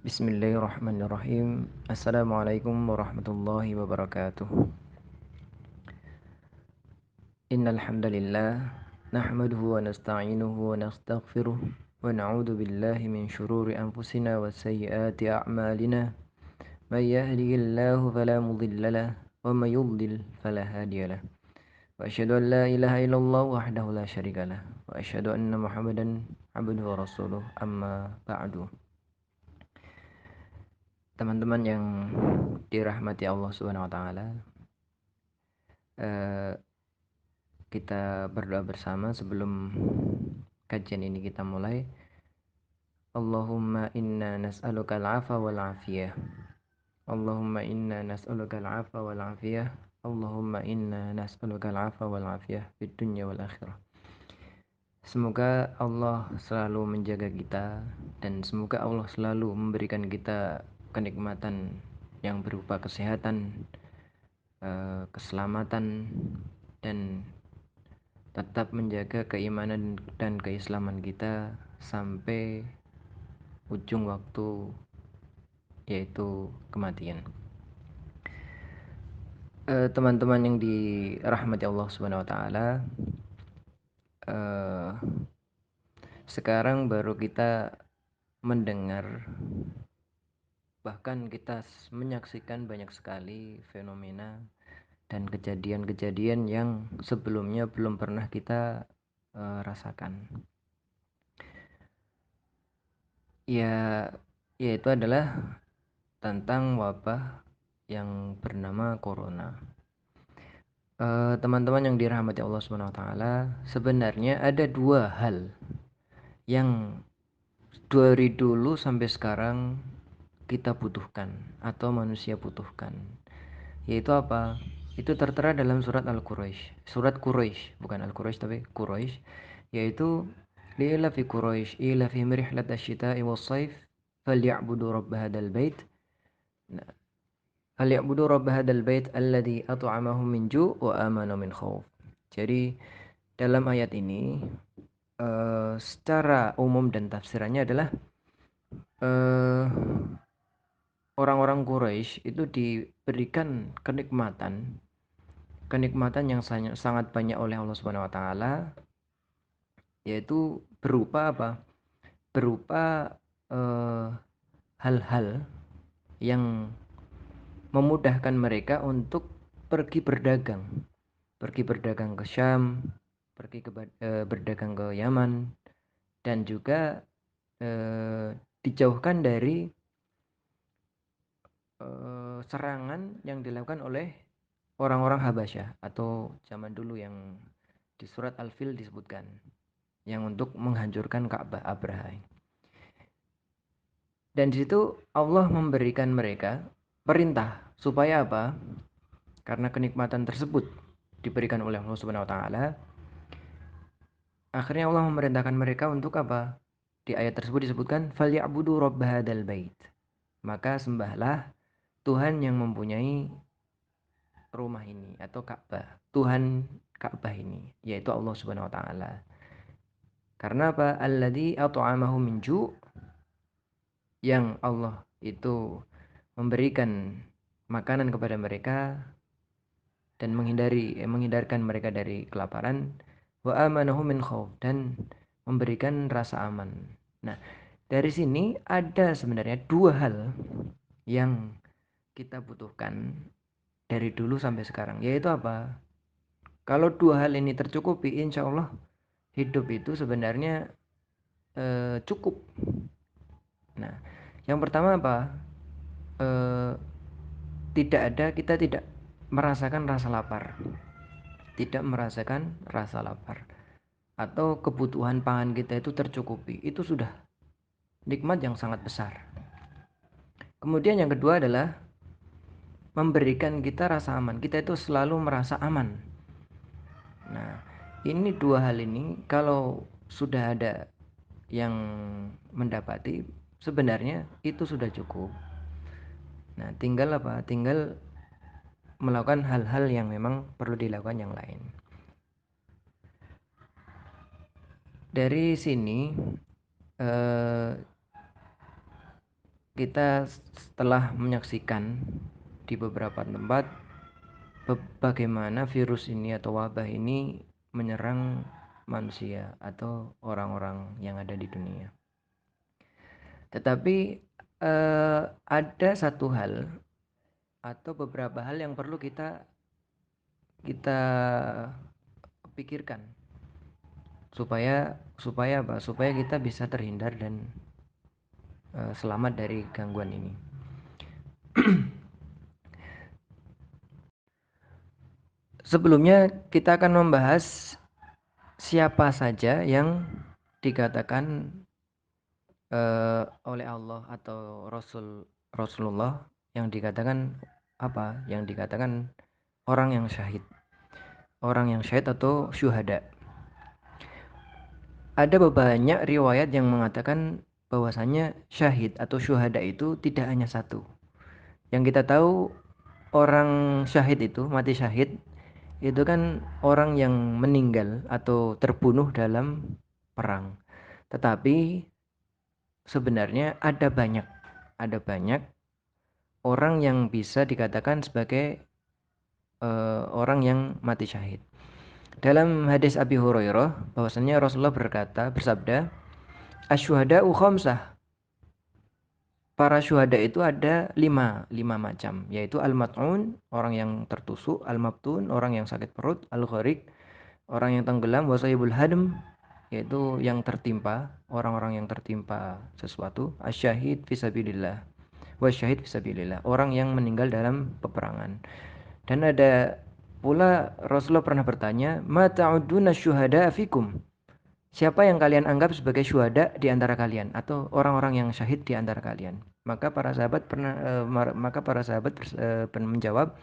Bismillahirrahmanirrahim. Assalamualaikum warahmatullahi wabarakatuh. Innal hamdalillah nahmaduhu wa nasta'inuhu wa nastaghfiruh wa na'udzu billahi min shururi anfusina wa sayyiati a'malina. May yahdihillahu fala mudilla lahu wa may yudlil fala hadiya lahu. Wa asyhadu an la ilaha illallah wahdahu la syarika lahu wa asyhadu anna Muhammadan abduhu wa rasuluh. Amma ba'du. Teman-teman yang dirahmati Allah Subhanahu wa taala, eh, kita berdoa bersama sebelum kajian ini kita mulai. Allahumma inna nas'aluka al-'afwa wal 'afiyah. Allahumma inna nas'aluka al-'afwa wal 'afiyah. Allahumma inna nas'aluka al-'afwa wal 'afiyah fid dunya wal akhirah. Semoga Allah selalu menjaga kita dan semoga Allah selalu memberikan kita kenikmatan yang berupa kesehatan, keselamatan, dan tetap menjaga keimanan dan keislaman kita sampai ujung waktu, yaitu kematian. Teman-teman yang dirahmati Allah Subhanahu wa taala, sekarang baru kita mendengar, bahkan kita menyaksikan banyak sekali fenomena dan kejadian-kejadian yang sebelumnya belum pernah kita rasakan. Yaitu adalah tentang wabah yang bernama corona. Teman-teman yang dirahmati Allah Subhanahu wa taala, sebenarnya ada dua hal yang dari dulu sampai sekarang kita butuhkan atau manusia butuhkan. Yaitu apa? Itu tertera dalam surat Al-Quraisy. Surat Quraisy, bukan Al-Quraisy tapi Quraisy, yaitu li'ila fi Quraisy ila fi rihlat asy-syita'i was-shaif falyabudu rabb hadzal bait. Nah, falyabudu rabb hadzal bait alladzi at'amahum min ju' wa amana min khauf. Jadi dalam ayat ini secara umum dan tafsirannya adalah eh, orang-orang Quraisy itu diberikan kenikmatan yang sangat banyak oleh Allah Subhanahu wa taala, yaitu berupa apa? Berupa eh, hal-hal yang memudahkan mereka untuk pergi berdagang ke Syam, berdagang ke Yaman, dan juga dijauhkan dari serangan yang dilakukan oleh orang-orang Habasyah atau zaman dulu yang di surat Al-Fil disebutkan, yang untuk menghancurkan Ka'bah Abraha. Dan di situ Allah memberikan mereka perintah supaya apa? Karena kenikmatan tersebut diberikan oleh Allah Subhanahu wa taala, akhirnya Allah memerintahkan mereka untuk apa? Di ayat tersebut disebutkan falyabudu rabb hadzal bait. Maka sembahlah Tuhan yang mempunyai rumah ini atau Ka'bah. Tuhan Ka'bah ini yaitu Allah Subhanahu wa taala. Karena apa? Alladzi at'amahum min ju', yang Allah itu memberikan makanan kepada mereka dan menghindarkan mereka dari kelaparan, wa amanahum min khauf, dan memberikan rasa aman. Nah, dari sini ada sebenarnya dua hal yang kita butuhkan dari dulu sampai sekarang, yaitu apa? Kalau dua hal ini tercukupi, insya Allah hidup itu sebenarnya cukup. Nah, yang pertama apa? Eh, kita tidak merasakan rasa lapar, atau kebutuhan pangan kita itu tercukupi. Itu sudah nikmat yang sangat besar. Kemudian yang kedua adalah memberikan kita rasa aman. Kita itu selalu merasa aman. Nah, ini dua hal ini kalau sudah ada yang mendapati, sebenarnya itu sudah cukup. Nah, tinggal apa? Tinggal melakukan hal-hal yang memang perlu dilakukan yang lain. Dari sini kita setelah menyaksikan di beberapa tempat bagaimana virus ini atau wabah ini menyerang manusia atau orang-orang yang ada di dunia. Tetapi ada satu hal atau beberapa hal yang perlu kita pikirkan supaya supaya apa? Supaya kita bisa terhindar dan selamat dari gangguan ini. Sebelumnya kita akan membahas siapa saja yang dikatakan oleh Allah atau Rasulullah yang dikatakan apa? Yang dikatakan orang yang syahid. Orang yang syahid atau syuhada. Ada banyak riwayat yang mengatakan bahwasanya syahid atau syuhada itu tidak hanya satu. Yang kita tahu orang syahid itu, mati syahid, itu kan orang yang meninggal atau terbunuh dalam perang. Tetapi sebenarnya ada banyak orang yang bisa dikatakan sebagai orang yang mati syahid. Dalam hadis Abi Hurairah bahwasanya Rasulullah bersabda, "Asyuhada'u khamsah." Para syuhada itu ada lima macam, yaitu al-mat'un, orang yang tertusuk, al-mabtun, orang yang sakit perut, al-gharik, orang yang tenggelam, wasahibul hadm, yaitu yang tertimpa, orang-orang yang tertimpa sesuatu, asyahid fisabilillah, wasyahid fisabilillah, orang yang meninggal dalam peperangan. Dan ada pula Rasulullah pernah bertanya, ma ta'uduna syuhada fikum? Siapa yang kalian anggap sebagai syuhada di antara kalian atau orang-orang yang syahid di antara kalian? Maka para sahabat menjawab,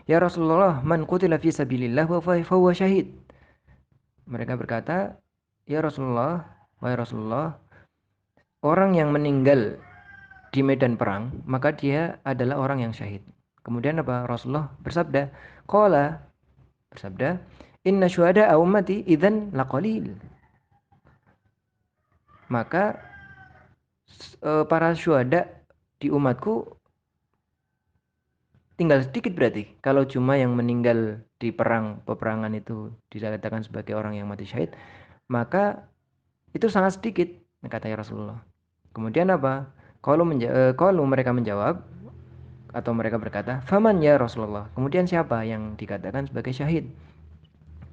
"Ya Rasulullah, man qutila fi sabilillah wa huwa syahid." Mereka berkata, "Ya Rasulullah, wahai Rasulullah, orang yang meninggal di medan perang, maka dia adalah orang yang syahid." Kemudian apa? Rasulullah bersabda, "Inna syuhada ummati idzan laqalil." Maka para syuhada di umatku tinggal sedikit berarti. Kalau cuma yang meninggal di peperangan itu dikatakan sebagai orang yang mati syahid, maka itu sangat sedikit, kata Rasulullah. Kemudian apa? Kalau mereka menjawab atau mereka berkata, "Faman ya Rasulullah?" Kemudian siapa yang dikatakan sebagai syahid?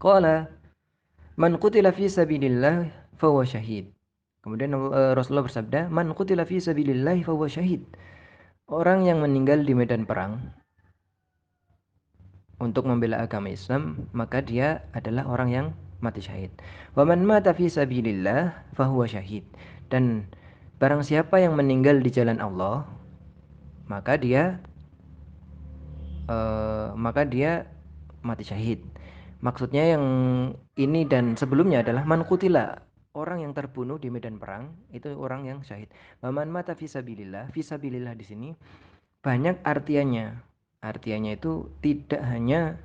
Qala man qutila fi sabilillah fahuwa syahid. Kemudian Rasulullah bersabda, "Man qutila fi sabilillah fahuwa syahid." Orang yang meninggal di medan perang untuk membela agama Islam, maka dia adalah orang yang mati syahid. Wa man mata fi sabilillah fahuwa syahid. Dan barang siapa yang meninggal di jalan Allah, maka dia mati syahid. Maksudnya yang ini dan sebelumnya adalah man qutila, orang yang terbunuh di medan perang itu orang yang syahid. Wa man mata fi sabilillah di sini banyak artiannya. Artiannya itu tidak hanya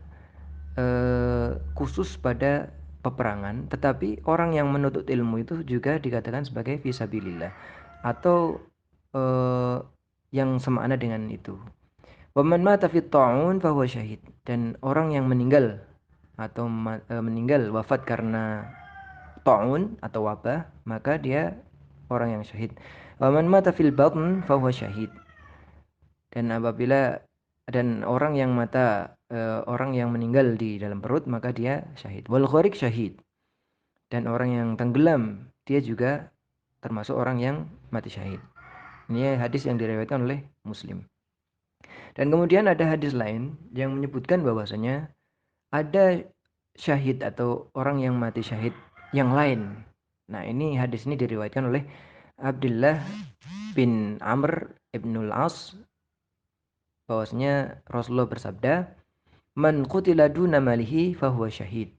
khusus pada peperangan, tetapi orang yang menuntut ilmu itu juga dikatakan sebagai fisabilillah atau yang semakna dengan itu. Waman mata fit ta'un fahuwa syahid, dan orang yang meninggal atau meninggal wafat karena ta'un atau wabah, maka dia orang yang syahid. Waman mata fil batn fahuwa syahid, dan orang yang orang yang meninggal di dalam perut maka dia syahid. Wal gharik syahid, dan orang yang tenggelam dia juga termasuk orang yang mati syahid. Ini hadis yang diriwayatkan oleh Muslim. Dan kemudian ada hadis lain yang menyebutkan bahwasanya ada syahid atau orang yang mati syahid yang lain. Nah, ini hadis ini diriwayatkan oleh Abdullah bin Amr ibnul As, bahwasanya Rasulullah bersabda, "Man qutila duna malihi fahuwa syahid."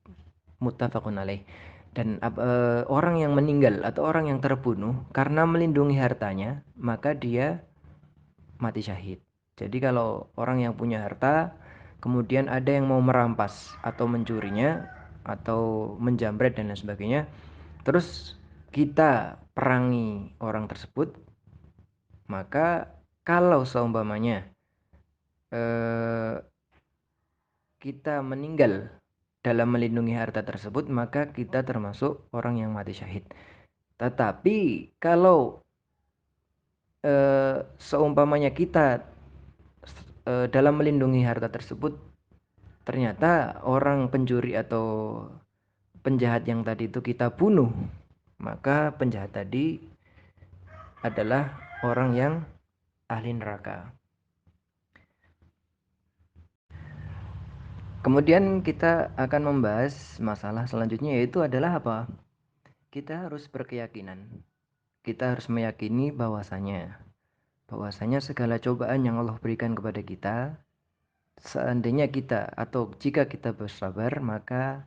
Muttafaqun alaih. Dan orang yang meninggal atau orang yang terbunuh karena melindungi hartanya, maka dia mati syahid. Jadi kalau orang yang punya harta kemudian ada yang mau merampas atau mencurinya atau menjamret dan lain sebagainya, terus kita perangi orang tersebut, Maka kalau seumpamanya kita meninggal dalam melindungi harta tersebut, maka kita termasuk orang yang mati syahid. Tetapi kalau seumpamanya kita dalam melindungi harta tersebut ternyata orang pencuri atau penjahat yang tadi itu kita bunuh, maka penjahat tadi adalah orang yang ahli neraka. Kemudian kita akan membahas masalah selanjutnya, yaitu adalah apa? Kita harus berkeyakinan. Kita harus meyakini bahwasanya segala cobaan yang Allah berikan kepada kita, seandainya kita atau jika kita bersabar, maka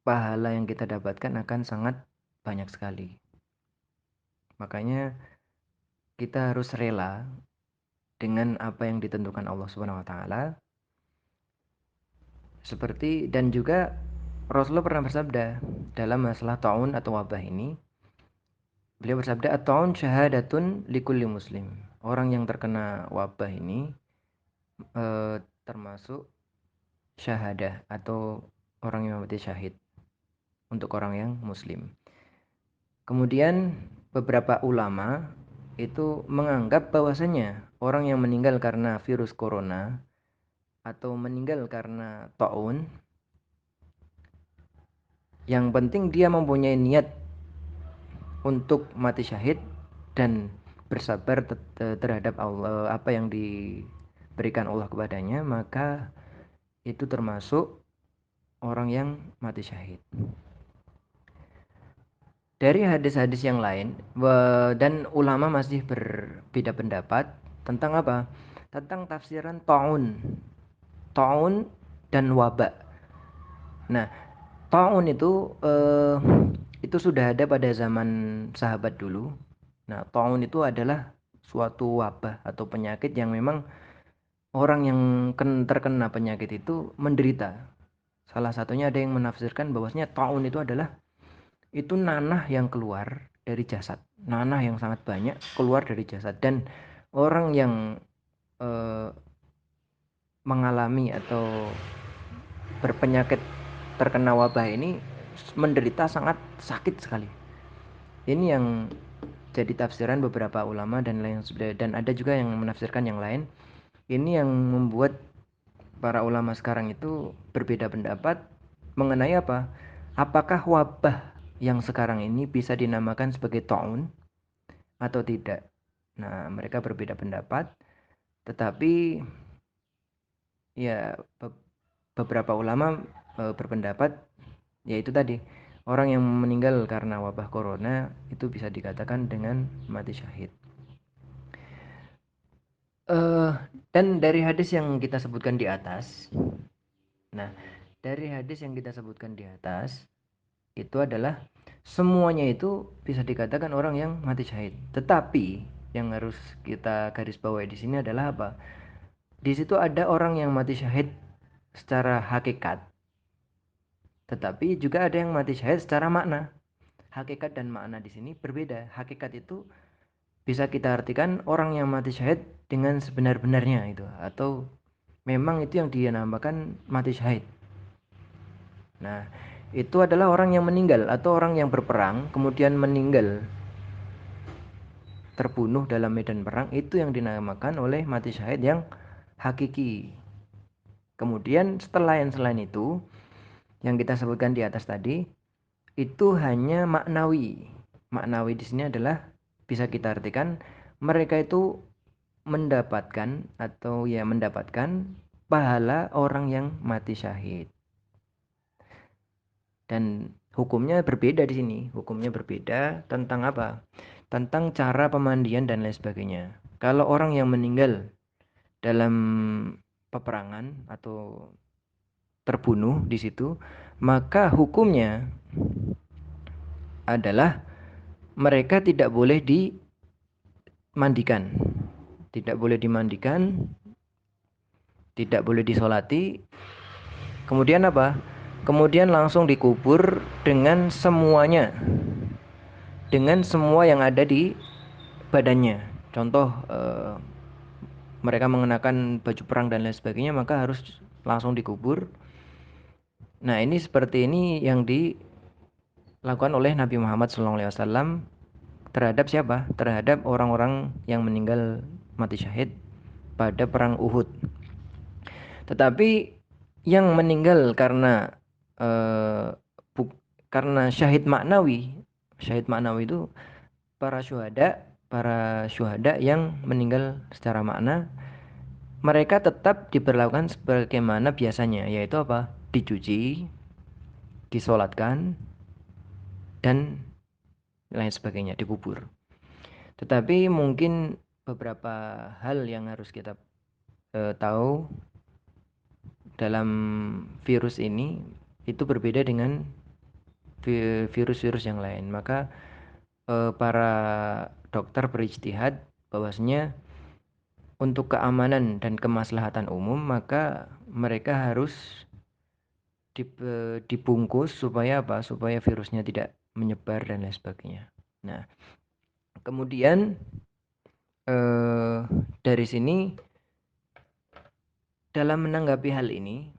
pahala yang kita dapatkan akan sangat banyak sekali. Makanya kita harus rela dengan apa yang ditentukan Allah Subhanahu wa taala. Seperti dan juga Rasulullah pernah bersabda dalam masalah taun atau wabah ini. Beliau bersabda, "At-taun syahadatun likulli muslim." Orang yang terkena wabah ini termasuk syahadah atau orang yang mati syahid untuk orang yang muslim. Kemudian beberapa ulama itu menganggap bahwasanya orang yang meninggal karena virus corona atau meninggal karena taun, yang penting dia mempunyai niat untuk mati syahid dan bersabar terhadap Allah, apa yang diberikan Allah kepadanya, maka itu termasuk orang yang mati syahid. Dari hadis-hadis yang lain dan ulama masih berbeda pendapat tentang apa? Tentang tafsiran taun dan wabak. Nah, taun itu sudah ada pada zaman sahabat dulu. Nah, taun itu adalah suatu wabah atau penyakit yang memang orang yang terkena penyakit itu menderita. Salah satunya ada yang menafsirkan bahwasanya taun itu adalah itu nanah yang keluar dari jasad, nanah yang sangat banyak keluar dari jasad, dan orang yang mengalami atau berpenyakit terkena wabah ini menderita sangat sakit sekali. Ini yang jadi tafsiran beberapa ulama dan ada juga yang menafsirkan yang lain. Ini yang membuat para ulama sekarang itu berbeda pendapat mengenai apa? Apakah wabah yang sekarang ini bisa dinamakan sebagai taun atau tidak? Nah, mereka berbeda pendapat, tetapi ya beberapa ulama berpendapat yaitu tadi orang yang meninggal karena wabah corona itu bisa dikatakan dengan mati syahid. Dan dari hadis yang kita sebutkan di atas, nah dari hadis yang kita sebutkan di atas itu adalah semuanya itu bisa dikatakan orang yang mati syahid. Tetapi yang harus kita garis bawahi di sini adalah apa? Di situ ada orang yang mati syahid secara hakikat, tetapi juga ada yang mati syahid secara makna. Hakikat dan makna di sini berbeda. Hakikat itu bisa kita artikan orang yang mati syahid dengan sebenar-benarnya itu, atau memang itu yang dinamakan mati syahid. Nah, itu adalah orang yang meninggal atau orang yang berperang kemudian meninggal terbunuh dalam medan perang, itu yang dinamakan oleh mati syahid yang hakiki. Kemudian setelah yang selain itu yang kita sebutkan di atas tadi itu hanya maknawi. Maknawi di sini adalah bisa kita artikan mereka itu mendapatkan pahala orang yang mati syahid. Dan hukumnya berbeda di sini. Hukumnya berbeda tentang apa? Tentang cara pemandian dan lain sebagainya. Kalau orang yang meninggal dalam peperangan atau terbunuh di situ, maka hukumnya adalah mereka tidak boleh dimandikan. Tidak boleh dimandikan, tidak boleh disolati. Kemudian apa? Kemudian langsung dikubur dengan semuanya. Dengan semua yang ada di badannya. Contoh mereka mengenakan baju perang dan lain sebagainya, maka harus langsung dikubur. Nah, ini seperti ini yang dilakukan oleh Nabi Muhammad SAW terhadap siapa? Terhadap orang-orang yang meninggal mati syahid pada perang Uhud. Tetapi yang meninggal eh, karena syahid maknawi itu para syuhada yang meninggal secara makna, mereka tetap diberlakukan sebagaimana biasanya, yaitu apa? Dicuci, disolatkan, dan lain sebagainya, dikubur. Tetapi mungkin beberapa hal yang harus kita tahu dalam virus ini itu berbeda dengan virus-virus yang lain. Maka para dokter berijtihad bahwasanya untuk keamanan dan kemaslahatan umum maka mereka harus dibungkus supaya apa? Supaya virusnya tidak menyebar dan lain sebagainya. Nah, kemudian dari sini dalam menanggapi hal ini